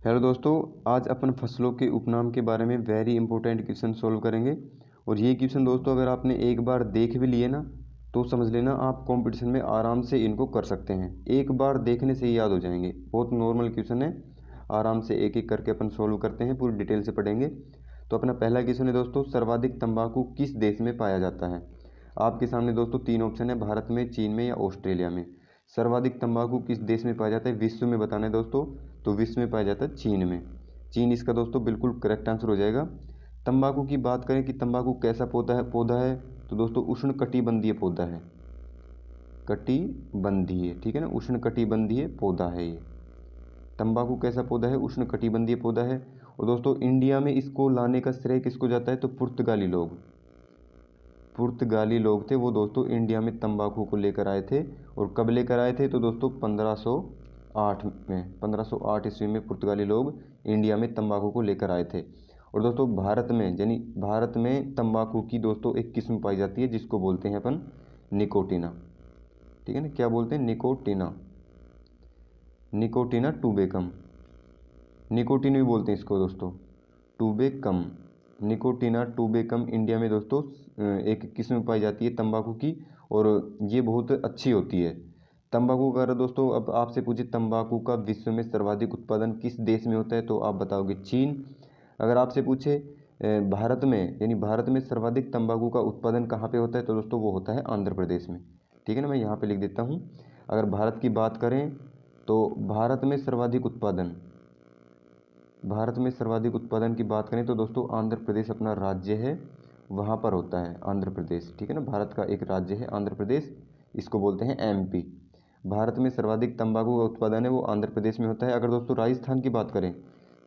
Hello दोस्तों, आज अपन फसलों के उपनाम के बारे में वेरी इंपॉर्टेंट क्वेश्चन सॉल्व करेंगे। और ये क्वेश्चन दोस्तों अगर आपने एक बार देख भी लिए ना तो समझ लेना आप कंपटीशन में आराम से इनको कर सकते हैं। एक बार देखने से ही याद हो जाएंगे। बहुत नॉर्मल क्वेश्चन है, आराम से एक एक करके अपन सॉल्व करते हैं, पूरी डिटेल से पढ़ेंगे। तो अपना पहला क्वेश्चन है दोस्तों, सर्वाधिक तंबाकू किस देश में पाया जाता है। आपके सामने दोस्तों तीन ऑप्शन है, भारत में, चीन में या ऑस्ट्रेलिया में। सर्वाधिक तंबाकू किस देश में पाया जाता है, विश्व में बताना है दोस्तों, तो विश्व में पाया जाता है चीन में। चीन इसका दोस्तों बिल्कुल करेक्ट आंसर हो जाएगा। तंबाकू की बात करें कि तंबाकू कैसा पौधा है तो दोस्तों उष्णकटिबंधीय पौधा है। कटिबंधीय, ठीक है ना, उष्णकटिबंधीय पौधा है ये। तंबाकू कैसा पौधा है, उष्णकटिबंधीय पौधा है। और दोस्तों इंडिया में इसको लाने का श्रेय किसको जाता है, तो पुर्तगाली लोग थे वो दोस्तों इंडिया में तंबाकू को लेकर आए थे। और कब लेकर आए थे, तो दोस्तों 1508 ईस्वी में पुर्तगाली लोग इंडिया में तंबाकू को लेकर आए थे। और दोस्तों भारत में, यानी भारत में तंबाकू की दोस्तों एक किस्म पाई जाती है जिसको बोलते हैं अपन निकोटिना। ठीक है ना, क्या बोलते हैं, निकोटिना टूबेकम। निकोटिन भी बोलते हैं इसको दोस्तों, टूबेकम। निकोटिना टूबेकम इंडिया में दोस्तों एक किस्म पाई जाती है तंबाकू की, और ये बहुत अच्छी होती है। तंबाकू का दोस्तों अब आपसे पूछे तंबाकू का विश्व में सर्वाधिक उत्पादन किस देश में होता है, तो आप बताओगे चीन। अगर आपसे पूछे भारत में, यानी भारत में सर्वाधिक तंबाकू का उत्पादन कहाँ पे होता है, तो दोस्तों वो होता है आंध्र प्रदेश में। ठीक है ना, मैं यहाँ पे लिख देता हूँ। अगर भारत की बात करें तो भारत में सर्वाधिक उत्पादन की बात करें तो दोस्तों आंध्र प्रदेश अपना राज्य है, वहाँ पर होता है आंध्र प्रदेश। ठीक है ना, भारत का एक राज्य है आंध्र प्रदेश, इसको बोलते हैं एमपी। भारत में सर्वाधिक तंबाकू का उत्पादन है वो आंध्र प्रदेश में होता है। अगर दोस्तों राजस्थान की बात करें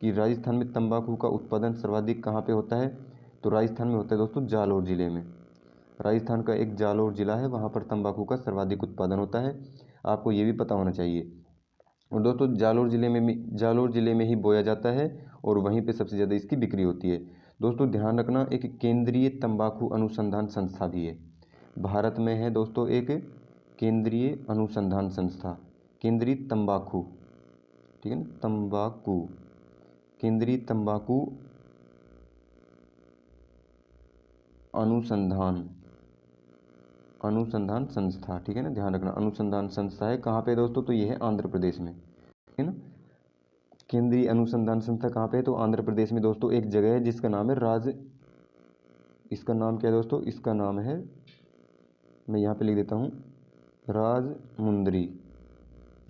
कि राजस्थान में तंबाकू का उत्पादन सर्वाधिक कहाँ पे होता है, तो राजस्थान में होता है दोस्तों जालौर ज़िले में। राजस्थान का एक जालौर ज़िला है, वहाँ पर तंबाकू का सर्वाधिक उत्पादन होता है। आपको ये भी पता होना चाहिए। और दोस्तों जालौर ज़िले में ही बोया जाता है और वहीं पे सबसे ज़्यादा इसकी बिक्री होती है। दोस्तों ध्यान रखना, एक केंद्रीय तंबाकू अनुसंधान संस्था भी है भारत में, है दोस्तों एक केंद्रीय अनुसंधान संस्था, केंद्रीय तंबाकू, ठीक है ना, केंद्रीय तंबाकू अनुसंधान संस्था। ठीक है ना, ध्यान रखना, अनुसंधान संस्था है कहाँ पे दोस्तों, तो ये है आंध्र प्रदेश में। ठीक है ना, केंद्रीय अनुसंधान संस्था कहाँ पे है, तो आंध्र प्रदेश में दोस्तों एक जगह है जिसका नाम है इसका नाम क्या है दोस्तों, इसका नाम है, मैं यहाँ पे लिख देता हूँ, राजमुंदरी।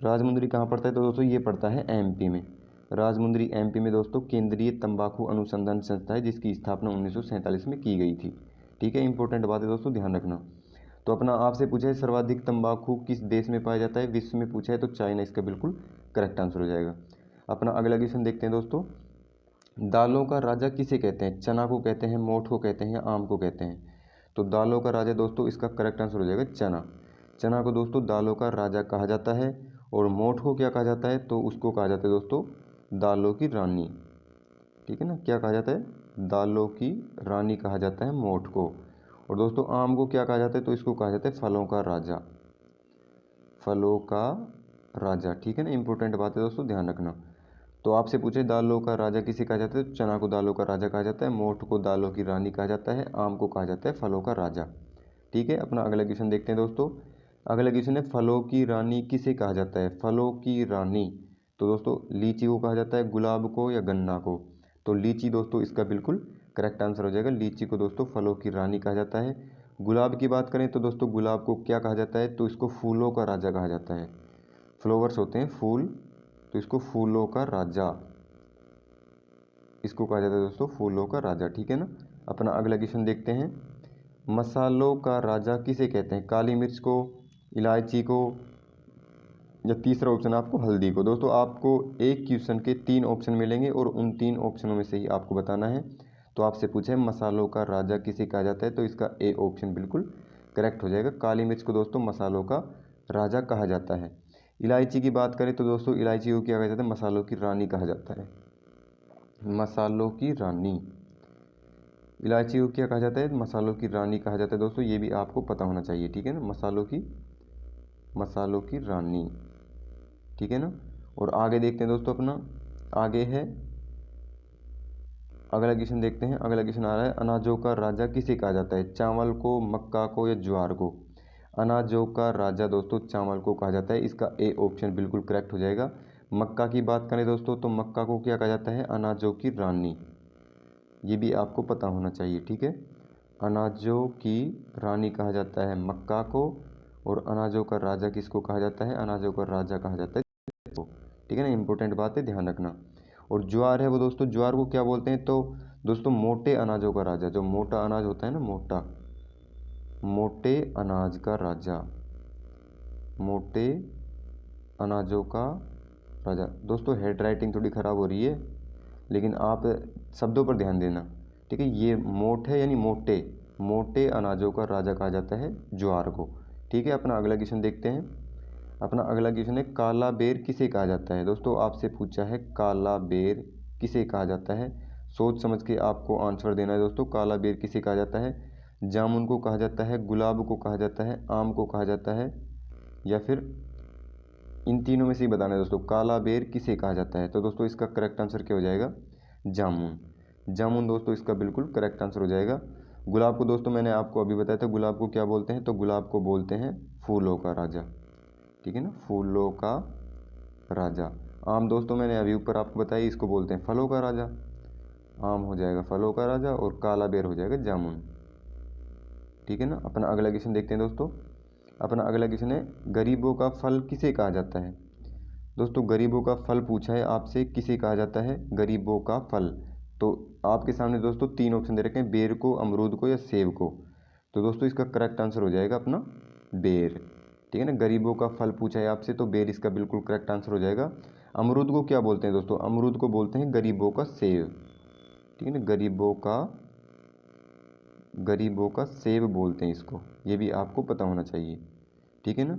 राजमुंदरी कहाँ पड़ता है, तो दोस्तों ये पड़ता है एमपी में। राजमुंदरी एमपी में दोस्तों केंद्रीय तंबाकू अनुसंधान संस्था है जिसकी स्थापना 1947 में की गई थी। ठीक है, इंपॉर्टेंट बात है दोस्तों, ध्यान रखना। तो अपना आपसे पूछा है सर्वाधिक तंबाकू किस देश में पाया जाता है, विश्व में पूछा है तो चाइना इसका बिल्कुल करेक्ट आंसर हो जाएगा। अपना अगला क्वेश्चन देखते हैं दोस्तों, दालों का राजा किसे कहते हैं, चना को कहते हैं, मोठ को कहते हैं या आम को कहते हैं। तो दालों का राजा दोस्तों इसका करेक्ट आंसर हो जाएगा चना। चना को दोस्तों दालों का राजा कहा जाता है। और मोठ को क्या कहा जाता है, तो उसको कहा जाता है दोस्तों दालों की रानी। ठीक है ना, क्या कहा जाता है, दालों की रानी कहा जाता है मोठ को। और दोस्तों आम को क्या कहा जाता है, तो इसको कहा जाता है फलों का राजा। ठीक है ना, इंपॉर्टेंट बात है दोस्तों, ध्यान रखना। तो आपसे पूछे दालों का राजा किसे कहा जाता है, तो चना को दालों का राजा कहा जाता है, मोठ को दालों की रानी कहा जाता है, आम को कहा जाता है फलों का राजा। ठीक है, अपना अगला क्वेश्चन देखते हैं दोस्तों। अगला क्वेश्चन है, फलों की रानी किसे कहा जाता है, फलों की रानी। तो दोस्तों लीची को कहा जाता है, गुलाब को या गन्ना को। तो लीची दोस्तों इसका बिल्कुल करेक्ट आंसर हो जाएगा, लीची को दोस्तों फलों की रानी कहा जाता है। गुलाब की बात करें तो दोस्तों गुलाब को क्या कहा जाता है, तो इसको फूलों का राजा कहा जाता है। फ्लावर्स होते हैं फूल, तो इसको फूलों का राजा, इसको कहा जाता है दोस्तों फूलों का राजा। ठीक है ना, अपना अगला क्वेश्चन देखते हैं, मसालों का राजा किसे कहते हैं, काली मिर्च को, इलायची को, या तीसरा ऑप्शन आपको हल्दी को। दोस्तों आपको एक क्वेश्चन के 3 ऑप्शन मिलेंगे और उन 3 ऑप्शनों में से ही आपको बताना है। तो आपसे पूछे मसालों का राजा किसे कहा जाता है, तो इसका ए ऑप्शन बिल्कुल करेक्ट हो जाएगा, काली मिर्च को दोस्तों मसालों का राजा कहा जाता है। इलायची की बात करें तो दोस्तों इलायची को क्या कहा जाता है, मसालों की रानी कहा जाता है, मसालों की रानी। इलायची को क्या कहा जाता है, मसालों की रानी कहा जाता है दोस्तों, ये भी आपको पता होना चाहिए। ठीक है ना, मसालों की रानी। ठीक है ना, और आगे देखते हैं दोस्तों अपना आगे है अगला क्वेश्चन देखते हैं। अगला क्वेश्चन आ रहा है, अनाजों का राजा किसे कहा जाता है? चावल को, मक्का को या ज्वार को? अनाजों का राजा दोस्तों चावल को कहा जाता है। इसका ए ऑप्शन बिल्कुल करेक्ट हो जाएगा। मक्का की बात करें दोस्तों तो मक्का को क्या कहा जाता है? अनाजों की रानी। ये भी आपको पता होना चाहिए, ठीक है। अनाजों की रानी कहा जाता है मक्का को, और अनाजों का राजा किसको कहा जाता है? अनाजों का राजा कहा जाता है, ठीक है ना। इंपॉर्टेंट बात है, ध्यान रखना। और ज्वार है वो दोस्तों, ज्वार को क्या बोलते हैं? तो दोस्तों मोटे अनाजों का राजा, जो मोटा अनाज होता है ना, मोटे अनाज का राजा, मोटे अनाजों का राजा। दोस्तों हेड राइटिंग थोड़ी ख़राब हो रही है, लेकिन आप शब्दों पर ध्यान देना, ठीक है। ये मोट है यानी मोटे, मोटे अनाजों का राजा कहा जाता है ज्वार को, ठीक है। अपना अगला क्वेश्चन देखते हैं। अपना अगला क्वेश्चन है, काला बेर किसे कहा जाता है? दोस्तों आपसे पूछा है काला बेर किसे कहा जाता है। सोच समझ के आपको आंसर देना है दोस्तों। काला बेर किसे कहा जाता है? जामुन को कहा जाता है, गुलाब को कहा जाता है, आम को कहा जाता है, या फिर इन तीनों में से ही बताना है दोस्तों। काला बेर किसे कहा जाता है? तो दोस्तों इसका करेक्ट आंसर क्या हो जाएगा? जामुन। जामुन दोस्तों इसका बिल्कुल करेक्ट आंसर हो जाएगा। गुलाब को दोस्तों मैंने आपको अभी बताया था, गुलाब को क्या बोलते हैं? तो गुलाब को बोलते हैं फूलों का राजा, ठीक है ना, फूलों का राजा। आम दोस्तों मैंने अभी ऊपर आपको बताया, इसको बोलते हैं फलों का राजा। आम हो जाएगा फलों का राजा और काला बेर हो जाएगा जामुन, ठीक है ना। अपना अगला क्वेश्चन देखते हैं दोस्तों। अपना अगला क्वेश्चन है, गरीबों का फल किसे कहा जाता है? दोस्तों गरीबों का फल पूछा है आपसे, किसे कहा जाता है गरीबों का फल? तो आपके सामने दोस्तों तीन ऑप्शन दे रखे हैं, बेर को, अमरूद को या सेब को। तो दोस्तों इसका करेक्ट आंसर हो जाएगा अपना बेर, ठीक है ना। गरीबों का फल पूछा है आपसे तो बेर इसका बिल्कुल करेक्ट आंसर हो जाएगा। अमरूद को क्या बोलते हैं दोस्तों? अमरूद को बोलते हैं गरीबों का सेब, ठीक है ना। गरीबों का सेब बोलते हैं इसको, ये भी आपको पता होना चाहिए, ठीक है ना।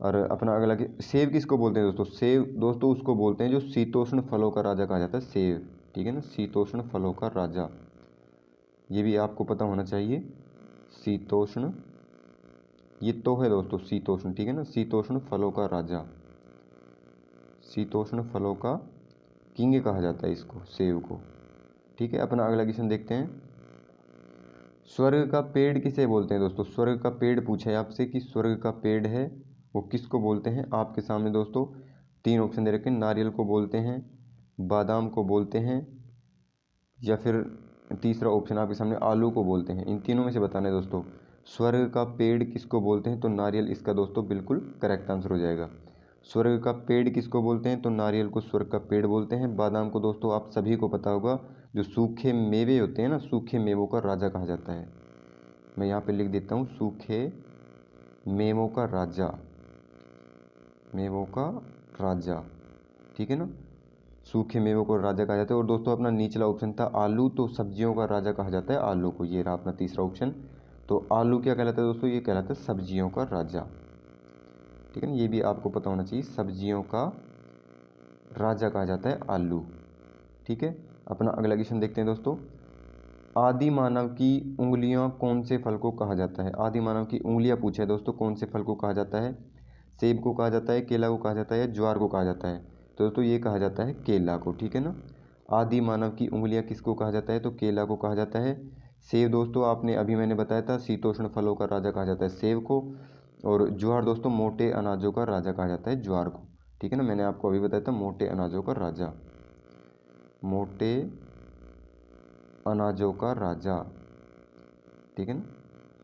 और अपना अगला सेब किसको बोलते हैं दोस्तों? सेब दोस्तों उसको बोलते हैं जो शीतोष्ण फलों का राजा कहा जाता है, सेब, ठीक है ना, शीतोष्ण फलों का राजा, ये भी आपको पता होना चाहिए। शीतोष्ण, ये तो है दोस्तों शीतोष्ण, ठीक है ना, शीतोष्ण फलों का राजा, शीतोष्ण फलों का किंग कहा जाता है इसको, सेब को, ठीक है। अपना अगला क्वेश्चन देखते हैं। स्वर्ग का पेड़ किसे बोलते हैं दोस्तों? स्वर्ग का पेड़ पूछा है आपसे कि स्वर्ग का पेड़ है वो किसको बोलते हैं। आपके सामने दोस्तों तीन ऑप्शन दे रखे हैं, नारियल को बोलते हैं, बादाम को बोलते हैं, या फिर तीसरा ऑप्शन आपके सामने आलू को बोलते हैं। इन तीनों में से बताना है दोस्तों। स्वर्ग का पेड़ किसको बोलते हैं? तो नारियल इसका दोस्तों बिल्कुल करेक्ट आंसर हो जाएगा। स्वर्ग का पेड़ किसको बोलते हैं? तो नारियल को स्वर्ग का पेड़ बोलते हैं। बादाम को दोस्तों आप सभी को पता होगा, जो सूखे मेवे होते हैं ना, सूखे मेवों का राजा कहा जाता है। मैं यहाँ पे लिख देता हूँ, सूखे मेवों का राजा, मेवों का राजा, ठीक है ना, सूखे मेवों को राजा कहा जाता है। और दोस्तों अपना निचला ऑप्शन था आलू, तो सब्जियों का राजा कहा जाता है आलू को। ये रहा अपना तीसरा ऑप्शन। तो आलू क्या कहलाता है दोस्तों? ये कहलाता है सब्जियों का राजा, ठीक है ना, ये भी आपको पता होना चाहिए। सब्जियों का राजा कहा जाता है आलू, ठीक है। अपना अगला क्वेश्चन देखते हैं दोस्तों। आदि मानव की उंगलियां कौन से फल को कहा जाता है? आदि मानव की उंगलियां पूछा है दोस्तों, कौन से फल को कहा जाता है? सेब को कहा जाता है, केला को कहा जाता है, या ज्वार को कहा जाता है? तो दोस्तों ये कहा जाता है केला को, ठीक है ना। आदि मानव की उंगलियां किसको कहा जाता है? तो केला को कहा जाता है। सेब दोस्तों आपने अभी मैंने बताया था, शीतोष्ण फलों का राजा कहा जाता है सेब को। और ज्वार दोस्तों मोटे अनाजों का राजा कहा जाता है ज्वार को, ठीक है ना। मैंने आपको अभी बताया था मोटे अनाजों का राजा, मोटे अनाजों का राजा, ठीक है ना,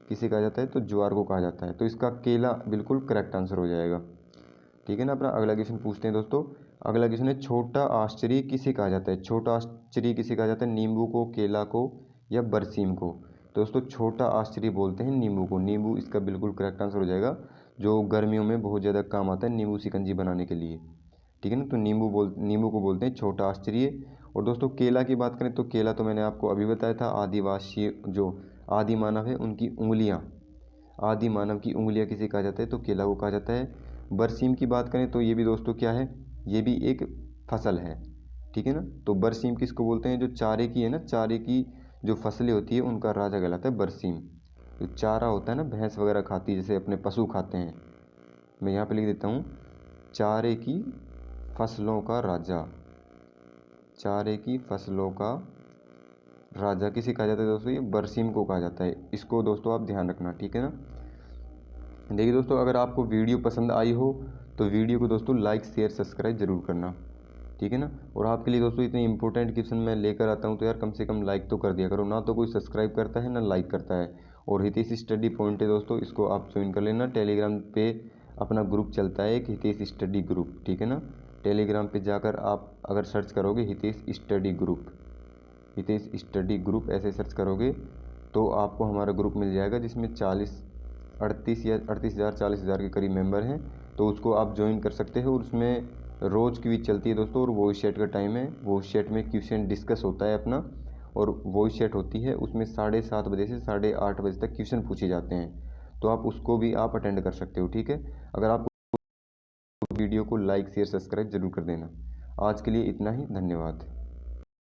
किसे कहा जाता है? तो ज्वार को कहा जाता है। तो इसका केला बिल्कुल करेक्ट आंसर हो जाएगा, ठीक है ना। अपना अगला क्वेश्चन पूछते हैं दोस्तों। अगला क्वेश्चन है, छोटा आश्चर्य किसे कहा जाता है? छोटा आश्चर्य किसे कहा जाता है? नींबू को, केला को, या बरसीम को? दोस्तों छोटा आश्चर्य बोलते हैं नींबू को। नींबू इसका बिल्कुल करेक्ट आंसर हो जाएगा, जो गर्मियों में बहुत ज़्यादा काम आता है नींबू शिकंजी बनाने के लिए, ठीक है ना। तो नींबू को बोलते हैं छोटा आश्चर्य। और दोस्तों केला की बात करें तो केला तो मैंने आपको अभी बताया था, आदिवासी जो आदि मानव है उनकी उंगलियां, आदि मानव की उंगलियां किसे कहा जाता है? तो केला को कहा जाता है। बरसीम की बात करें तो ये भी दोस्तों क्या है? ये भी एक फसल है, ठीक है ना। तो बरसीम किसको बोलते हैं? जो चारे की है ना, चारे की जो फसलें होती है उनका राजा कहलाता है बरसीम। जो चारा होता है ना, भैंस वगैरह खाती है, जैसे अपने पशु खाते हैं। मैं यहाँ पे लिख देता हूँ, चारे की फसलों का राजा, चारे की फसलों का राजा किसे कहा जाता है दोस्तों? ये बरसीम को कहा जाता है। इसको दोस्तों आप ध्यान रखना, ठीक है ना। देखिए दोस्तों, अगर आपको वीडियो पसंद आई हो तो वीडियो को दोस्तों लाइक शेयर सब्सक्राइब जरूर करना, ठीक है ना। और आपके लिए दोस्तों इतने इंपॉर्टेंट क्वेश्चन मैं लेकर आता हूँ तो यार कम से कम लाइक तो कर दिया करो। ना तो कोई सब्सक्राइब करता है ना लाइक करता है। और हितेश स्टडी पॉइंट है दोस्तों, इसको आप ज्वाइन कर लेना। टेलीग्राम पे अपना ग्रुप चलता है एक हितेश स्टडी ग्रुप, ठीक है ना। टेलीग्राम पे जाकर आप अगर सर्च करोगे Hitesh study group, Hitesh study group ऐसे सर्च करोगे तो आपको हमारा ग्रुप मिल जाएगा, जिसमें 38,000 के करीब मेंबर हैं। तो उसको आप ज्वाइन कर सकते हो। और उसमें रोज़ क्विज चलती है दोस्तों, और वॉइस चैट का टाइम है। वॉइस चैट में क्वेश्चन डिस्कस होता है अपना, और वॉइस चैट होती है उसमें 7:30 बजे से 8:30 बजे तक क्वेश्चन पूछे जाते हैं। तो आप उसको भी आप अटेंड कर सकते हो, ठीक है। अगर आपको वीडियो को लाइक शेयर सब्सक्राइब जरूर कर देना। आज के लिए इतना ही, धन्यवाद।